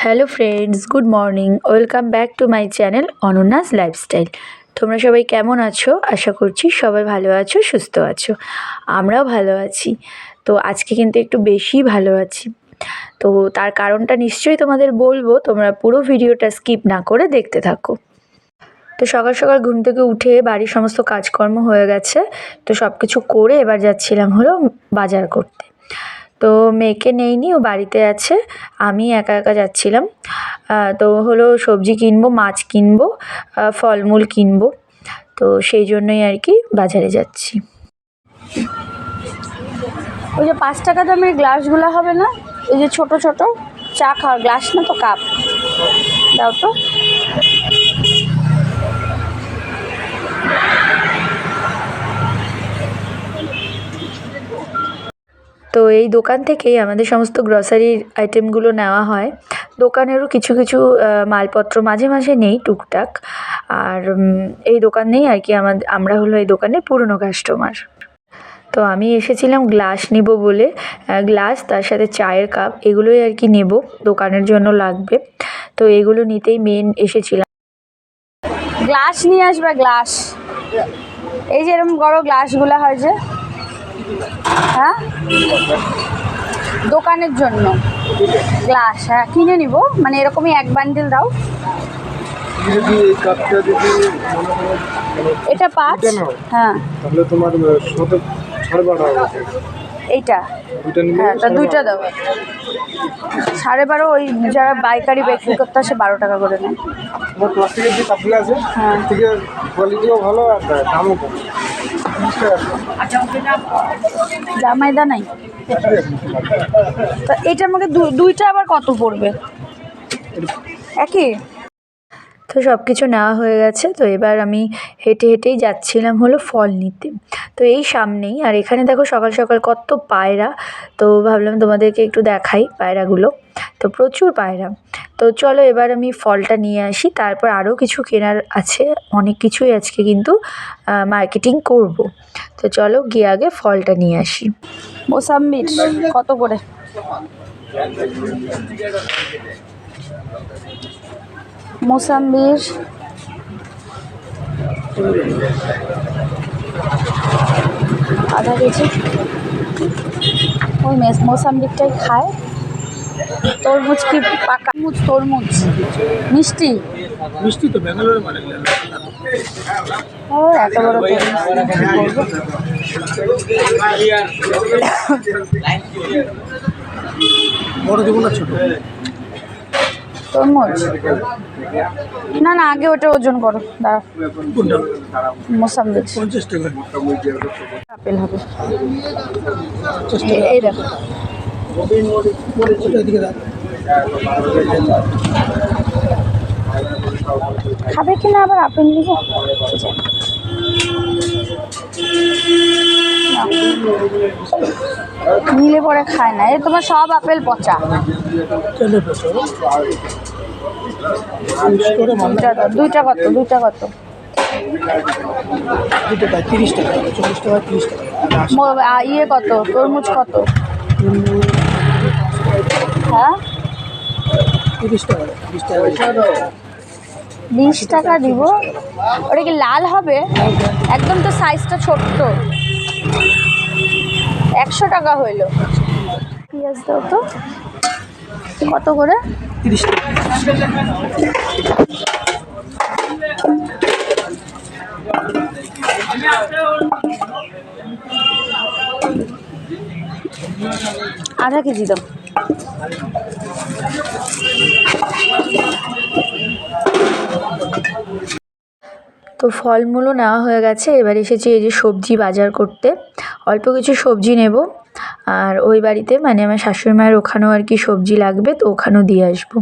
Hello friends, good morning. Welcome back to my channel অনন্যাস lifestyle. তোমরা সবাই কেমন আছো? আশা করছি সবাই ভালো আছো, সুস্থ আছো। আমরাও ভালো আছি। তো আজকে কিন্তু একটু বেশি ভালো আছি। তো তার কারণটা নিশ্চয়ই তোমাদের বলবো, তোমরা পুরো ভিডিওটা স্কিপ না করে দেখতে থাকো। তো সকাল সকাল ঘুম থেকে উঠে বাড়ির সমস্ত কাজকর্ম হয়ে গেছে। তো সব কিছু করে এবার যাচ্ছিলাম হলো বাজার করতে। তো মেয়েকে নেইনি, ও বাড়িতে আছে। আমি একা একা যাচ্ছিলাম। তো হলো সবজি কিনবো, মাছ কিনবো, ফলমূল কিনবো। তো সেই জন্যই আর কি বাজারে যাচ্ছি। ওই যে 5 টাকা দামের গ্লাসগুলো হবে না, এই যে ছোট ছোট চা খাওয়ার গ্লাস, না তো কাপ, দাও তো। তো এই দোকান থেকেই আমাদের সমস্ত গ্রসারির আইটেমগুলো নেওয়া হয়। দোকানেরও কিছু কিছু মালপত্র মাঝে মাঝে নেই টুকটাক। আর এই দোকানেই আর কি আমরা হলো এই দোকানের পুরনো কাস্টমার। তো আমি এসেছিলাম গ্লাস নিব বলে। গ্লাস, তার সাথে চায়ের কাপ, এগুলোই আর কি নেব, দোকানের জন্য লাগবে। তো এগুলো নিতেই মেন এসেছিলাম। গ্লাস নিয়ে আসবে, গ্লাস। এই যে এরকম বড় গ্লাসগুলো হয় যে, হ্যাঁ, দোকানের জন্য গ্লাস। হ্যাঁ, কিনে নিব, মানে এরকমই এক বান্ডিল দাও। এটা 5। হ্যাঁ, তাহলে তোমার এইটা, হ্যাঁ, তা দুইটা দাও। 12.5। ওই যারা বাইকারি বিক্রি করতে আসে 12 টাকা করে নেয়। প্লাস্টিকের যে কাপগুলো আছে, হ্যাঁ, থেকে কোয়ালিটিও ভালো আর দামও কম। জামাইদা নাই। তা এটা আমাকে দুইটা আবার কত পড়বে? একই। তো সব কিছু নেওয়া হয়ে গেছে। তো এবার আমি হেঁটে হেঁটেই যাচ্ছিলাম হলো ফল নিতে। তো এই সামনেই, আর এখানে দেখো সকাল সকাল কত পায়রা। তো ভাবলাম তোমাদেরকে একটু দেখাই পায়রাগুলো। তো প্রচুর পায়রা। তো চলো এবার আমি ফলটা নিয়ে আসি, তারপর আরও কিছু কেনার আছে, অনেক কিছুই আজকে কিন্তু মার্কেটিং করব। তো চলো গিয়ে আগে ফলটা নিয়ে আসি। মোসাম্বির কত করে? মোসাম্বির আধা কেজি। ওই মোসাম্বিরটাই খায়। তরমুজ কি পাকা? তরমুজ মিষ্টি? মিষ্টি তো ব্যাঙ্গালোরে মানে ও, এত বড় তরমুজ বড় দেবো না ছোট? তরমুজ না না, আগে ওটা ওজন করো, দাঁড়া। কোনটা? মোসাম্বি 50 টাকা। আপেল হবে। এই দেখো, এদিকে দাও। খাবে কি না আবার আপেল নিব? নিলে পরে খায় না। এই তোমার সব আপেল পচা। দুইটা কত? দুইটা কত? 30 টাকা, 40 টাকা, 30 টাকা। ইয়ে কত? তরমুজ কত? হ্যাঁ, 30 টাকা, 30 টাকা। 20 টাকা দিব। ওটা কি লাল হবে? একদম তো সাইজটা ছোট্ট। 100 টাকা হইল। পেঁয়াজ দাও তো, কত করে? 30 টাকা। আধা কেজি দাও। তো ফলমূলও নেওয়া হয়ে গেছে। এবার এসেছি এই যে সবজি বাজার করতে। অল্প কিছু সবজি নেব, আর ওই বাড়িতে মানে আমার শাশুড়ি মায়ের ওখানেও আর কি সবজি লাগবে, তো ওখানেও দিয়ে আসবো।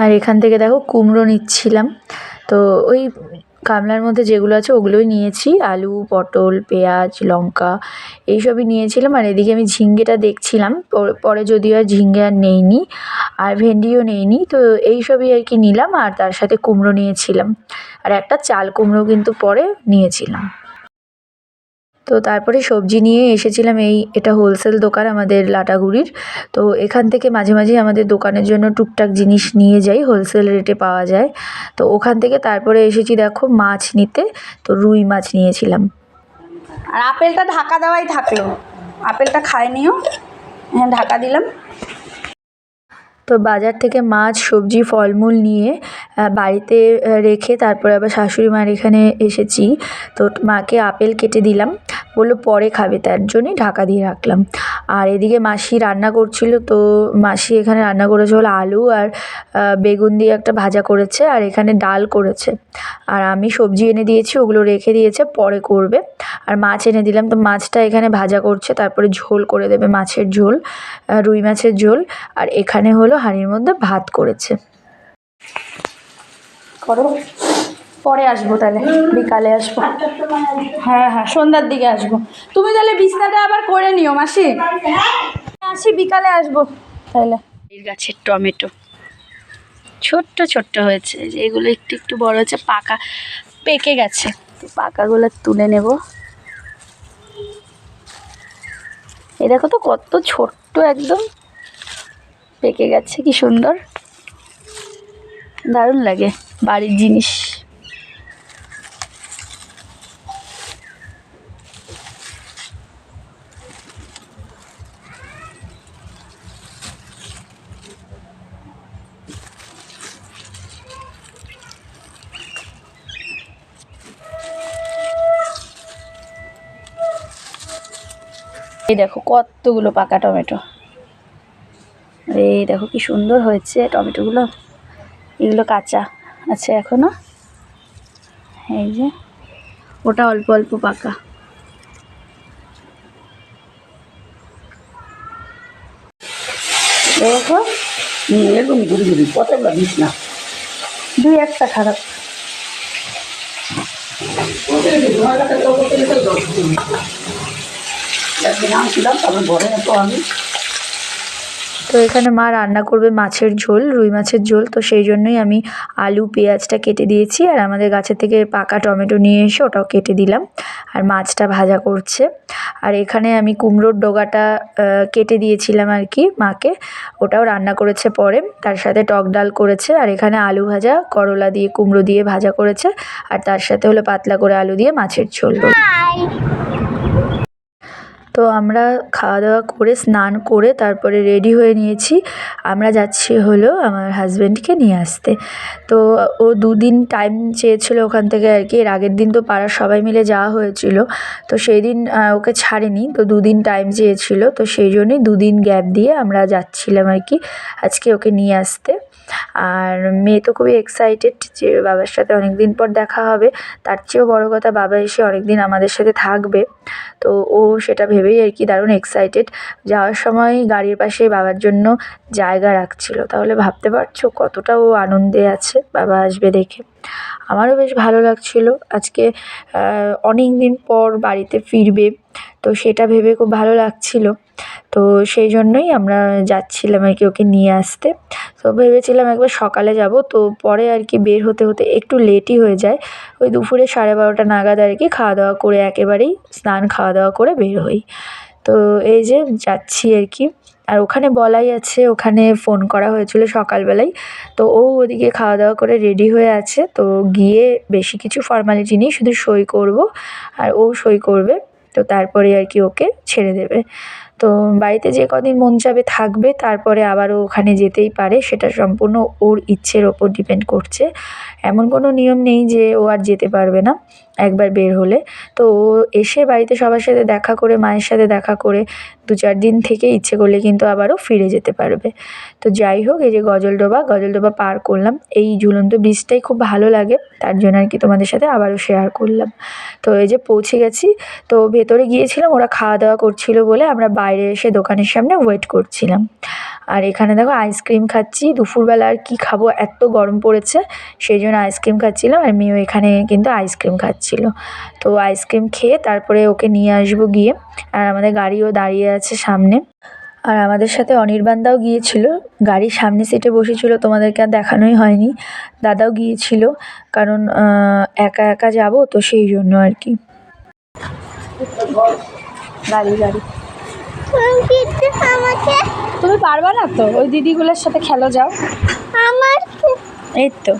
আর এখান থেকে দেখো কুমড়ো নিচ্ছিলাম। তো ওই গামলার মধ্যে যেগুলো আছে ওগুলোই নিয়েছি, আলু, পটল, পেঁয়াজ, লঙ্কা এইসবই নিয়েছিলাম। আর এদিকে আমি ঝিঙ্গেটা দেখছিলাম, পরে যদিও আর ঝিঙ্গে আর নেইনি, আর ভেন্ডিও নেইনি। তো এইসবই আর কি নিলাম, আর তার সাথে কুমড়ো নিয়েছিলাম, আর একটা চাল কুমড়ো কিন্তু পরে নিয়েছিলাম। তো তারপরে সবজি নিয়ে এসেছিলাম, এটা হোলসেল দোকান আমাদের লাটাগুড়ির। তো এখান থেকে মাঝে মাঝে আমাদের দোকানের জন্য টুকটাক জিনিস নিয়ে যাই, হোলসেল রেটে পাওয়া যায়। তো ওখান থেকে তারপরে এসেছি দেখো মাছ নিতে, তো রুই মাছ নিয়েছিলাম। আর আপেলটা ঢাকা দেওয়াই থাকলো, আপেলটা খায়নিও, হ্যাঁ ঢাকা দিলাম। তো বাজার থেকে মাছ সবজি ফলমূল নিয়ে বাড়িতে রেখে তারপরে আবার শাশুড়ি মার এখানে এসেছি। তো মাকে আপেল কেটে দিলাম, বললো পরে খাবে, তার জন্যই ঢাকা দিয়ে রাখলাম। আর এদিকে মাসি রান্না করছিল, তো মাসি এখানে রান্না করেছে হলো আলু আর বেগুন দিয়ে একটা ভাজা করেছে, আর এখানে ডাল করেছে। আর আমি সবজি এনে দিয়েছি, ওগুলো রেখে দিয়েছে, পরে করবে। আর মাছ এনে দিলাম, তো মাছটা এখানে ভাজা করছে, তারপরে ঝোল করে দেবে, মাছের ঝোল, রুই মাছের ঝোল। আর এখানে হলো হাঁড়ির মধ্যে ভাত করেছে। করো, পরে আসবো তাহলে, বিকালে আসবো। হ্যাঁ হ্যাঁ, সন্ধ্যার দিকে আসবো। তুমি তাহলে বিছনাটা আবার করে নিও মাসি। আসি, বিকালে আসবো তাহলে। এই গাছের টমেটো ছোট্ট ছোট্ট হয়েছে, যে এগুলো একটু একটু বড় হচ্ছে, পাকা পেকে গেছে, তো পাকাগুলো তুলে নেব। এই দেখো তো কত ছোট্ট, একদম পেকে গেছে, কি সুন্দর, দারুণ লাগে বাড়ির জিনিস। এই দেখো কতগুলো পাকা টমেটো, এই দেখো কি সুন্দর হয়েছে টমেটোগুলো। এগুলো কাঁচা আছে এখনো, এই যে ওটা অল্প অল্প পাকা। দেখো এরকম ঘুরি ঘুরি কতগুলো দিস না, দুই একটা খারাপ। একদিন আনছিলাম, তারপর ঘরে তো আমি। তো এখানে মা রান্না করবে মাছের ঝোল, রুই মাছের ঝোল, তো সেই জন্যই আমি আলু পেঁয়াজটা কেটে দিয়েছি, আর আমাদের গাছের থেকে পাকা টমেটো নিয়ে এসে ওটাও কেটে দিলাম, আর মাছটা ভাজা করছে। আর এখানে আমি কুমড়োর ডগাটা কেটে দিয়েছিলাম আর কি মাকে, ওটাও রান্না করেছে পরে, তার সাথে টক ডাল করেছে। আর এখানে আলু ভাজা, করলা দিয়ে কুমড়ো দিয়ে ভাজা করেছে, আর তার সাথে হলো পাতলা করে আলু দিয়ে মাছের ঝোল। তো আমরা খাওয়া দাওয়া করে স্নান করে তারপরে রেডি হয়ে নিয়েছি, আমরা যাচ্ছি হলো আমার হাজব্যান্ডকে নিয়ে আসতে। তো ও 2 দিন টাইম চেয়েছিল ওখান থেকে আর কি, এর আগের দিন তো পাড়ার সবাই মিলে যাওয়া হয়েছিল, তো সেই দিন ওকে ছাড়েনি, তো 2 দিন টাইম চেয়েছিল, তো সেই জন্যই 2 দিন গ্যাপ দিয়ে আমরা যাচ্ছিলাম আর কি আজকে ওকে নিয়ে আসতে। আর মেয়ে তো খুবই এক্সাইটেড যে বাবার সাথে অনেক দিন পর দেখা হবে, তার চেয়েও বড় কথা বাবা এসে অনেক দিন আমাদের সাথে থাকবে, তো ও সেটা ভেবেই আর কি দারুণ এক্সাইটেড। যাওয়ার সময় গাড়ির পাশে বাবার জন্য জায়গা রাখছিল, তাহলে ভাবতে পারছো কতটা ও আনন্দে আছে বাবা আসবে দেখে। আমারও বেশ ভালো লাগছিল, আজকে অনেক দিন পর বাড়িতে ফিরবে, তো সেটা ভেবে খুব ভালো লাগছিল। তো সেই জন্যই আমরা যাচ্ছিলাম আর কি ওকে নিয়ে আসতে। তো ভেবেছিলাম একবার সকালে যাব, তো পরে আর কি বের হতে হতে একটু লেটই হয়ে যায়, ওই দুপুরে 12:30 নাগাদ আর কি খাওয়া দাওয়া করে একেবারেই স্নান খাওয়া দাওয়া করে বের হই। তো এই যে যাচ্ছি আর কি। আর ওখানে বলাই আছে, ওখানে ফোন করা হয়েছিল সকালবেলায়, তো ও ওদিকে খাওয়া দাওয়া করে রেডি হয়ে আছে, তো গিয়ে বেশি কিছু ফর্মালিটি নেই, শুধু সই করব আর ও সই করবে, তো তারপরে আর কি ওকে ছেড়ে দেবে। তো বাড়িতে যে কদিন মন চাবে থাকবে, তারপরে আবারও ওখানে যেতেই পারে, সেটা সম্পূর্ণ ওর ইচ্ছের ওপর ডিপেন্ড করছে। এমন কোনো নিয়ম নেই যে ও আর যেতে পারবে না একবার বের হলে। তো ও এসে বাড়িতে সবার সাথে দেখা করে, মায়ের সাথে দেখা করে 2-4 দিন থেকে ইচ্ছে করলে কিন্তু আবারও ফিরে যেতে পারবে। তো যাই হোক, এই যে গজলডোবা পার করলাম, এই ঝুলন্ত ব্রিজটাই খুব ভালো লাগে, তার জন্য আর কি তোমাদের সাথে আবারও শেয়ার করলাম। তো এই যে পৌঁছে গেছি, তো ভেতরে গিয়েছিলাম, ওরা খাওয়া দাওয়া করছিল বলে আমরা বাইরে এসে দোকানের সামনে ওয়েট করছিলাম। আর এখানে দেখো আইসক্রিম খাচ্ছি, দুপুরবেলা আর কি খাবো, এত গরম পড়েছে, সেই জন্য আইসক্রিম খাচ্ছিলাম, আর মেয়েও এখানে কিন্তু আইসক্রিম খাচ্ছিল। তো আইসক্রিম খেয়ে তারপরে ওকে নিয়ে আসবো গিয়ে, আর আমাদের গাড়িও দাঁড়িয়ে আছে সামনে। আর আমাদের সাথে অনির্বাণদাও গিয়েছিল, গাড়ির সামনে সিটে বসেছিল, তোমাদেরকে আর দেখানোই হয়নি। দাদাও গিয়েছিল, কারণ একা একা যাব তো সেই জন্য আর কি। গাড়ি গাড়ি তুমি পারবা না তো, ওই দিদিগুলোর সাথে খেলো যাও। এই তো।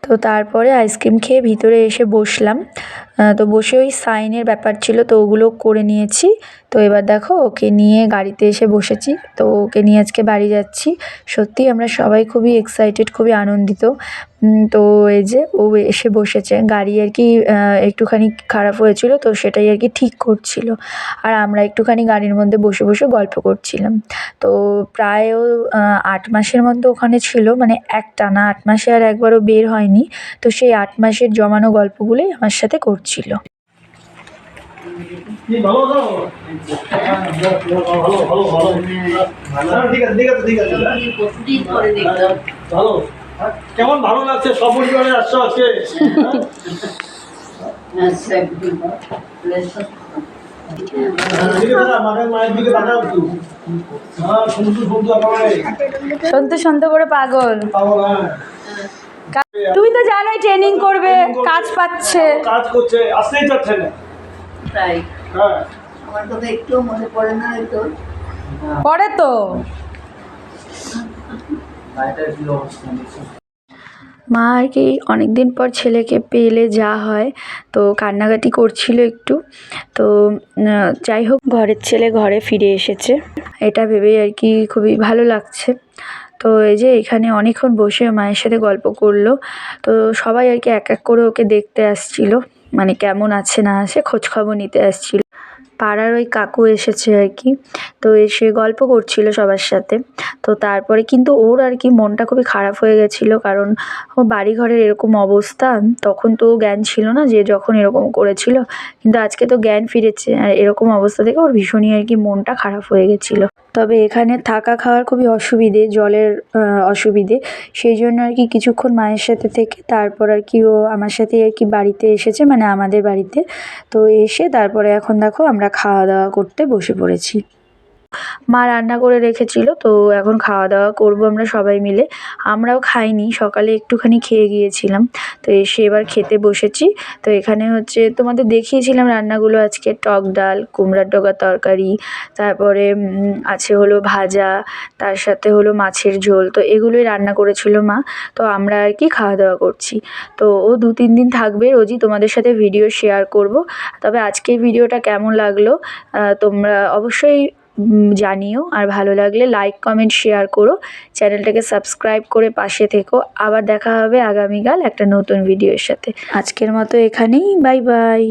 তো তারপরে আইসক্রিম খেয়ে ভিতরে এসে বসলাম। তো বসে ওই সাইনের ব্যাপার ছিল, তো ওগুলো করে নিয়েছি। তো এবার দেখো ওকে নিয়ে গাড়িতে এসে বসেছি, তো ওকে নিয়ে আজকে বাড়ি যাচ্ছি। সত্যি আমরা সবাই খুবই এক্সাইটেড, খুবই আনন্দিত। তো এই যে ও এসে বসেছে, গাড়ি আর কি একটুখানি খারাপ হয়েছিল, তো সেটাই আর কি ঠিক করছিল। আর আমরা একটুখানি গাড়ির মধ্যে বসে বসে গল্প করছিলাম। তো প্রায় ও 8 মাসের মধ্যে ওখানে ছিল, মানে একটানা 8 মাসে আর একবারও বের হয়নি। তো সেই 8 মাসের জমানো গল্পগুলোই আমার সাথে করছিল। কেমন ভালো লাগছে, সপরিবারে আসছো আজকে? মায়ের দিকে তাকাও একটু। সন্তু সন্তু করে পাগল। হ্যাঁ, তুমি তো জানোই ট্রেনিং করবে, কাজ পাচ্ছে। কাজ করছে, আসতেই চাচ্ছে না। তাই হ্যাঁ, আমার কথা একটু মনে পড়ে না তো। পরে তো মা আর কি অনেক দিন পর ছেলেকে পেলে যা হয়, তো কান্নাকাটি করছিল একটু। তো যাই হোক, ঘরের ছেলে ঘরে ফিরে এসেছে, এটা ভেবেই আর কি খুবই ভালো লাগছে। তো এই যে এখানে অনেকক্ষণ বসে মায়ের সাথে গল্প করলো। তো সবাই আর কি এক এক করে ওকে দেখতে আসছিল, মানে কেমন আছে না আছে খোঁজখবর নিতে আসছিল। পাড়ার ওই কাকু এসেছে আর কি, তো এসে গল্প করছিল সবার সাথে। তো তারপরে কিন্তু ওর আর কি মনটা খুবই খারাপ হয়ে গেছিলো, কারণ ও বাড়ি ঘরের এরকম অবস্থা, তখন তো জ্ঞান ছিল না যে যখন এরকম করেছিল, কিন্তু আজকে তো জ্ঞান ফিরেছে। আর এরকম অবস্থা থেকে ওর ভীষণই আর কি মনটা খারাপ হয়ে গেছিলো। তবে এখানে থাকা খাওয়ার খুবই অসুবিধে, জলের অসুবিধে, সেই জন্য আর কি কিছুক্ষণ মায়ের সাথে থেকে তারপর আর কি ও আমার সাথে আর কি বাড়িতে এসেছে, মানে আমাদের বাড়িতে। তো এসে তারপরে এখন দেখো আমরা খাওয়া দাওয়া করতে বসে পড়েছি। মা রান্না করে রেখেছিল, তো এখন খাওয়া দাওয়া করবো আমরা সবাই মিলে। আমরাও খাইনি, সকালে একটুখানি খেয়ে গিয়েছিলাম। তো এসে এবার খেতে বসেছি। তো এখানে হচ্ছে তোমাদের দেখিয়েছিলাম রান্নাগুলো আজকে, টক ডাল, কুমড়ার ডগা তরকারি, তারপরে আছে হলো ভাজা, তার সাথে হলো মাছের ঝোল। তো এগুলোই রান্না করেছিল মা। তো আমরা আর কি খাওয়া দাওয়া করছি। তো ও 2-3 দিন থাকবে, রোজই তোমাদের সাথে ভিডিও শেয়ার করব। তবে আজকের ভিডিওটা কেমন লাগলো তোমরা অবশ্যই জানিও। আর ভালো লাগলে লাইক, কমেন্ট, শেয়ার করো। চ্যানেলটাকে সাবস্ক্রাইব করে পাশে থেকো। আবার দেখা হবে আগামীকাল একটা নতুন ভিডিওর সাথে। আজকের মতো এখানেই, বাই বাই।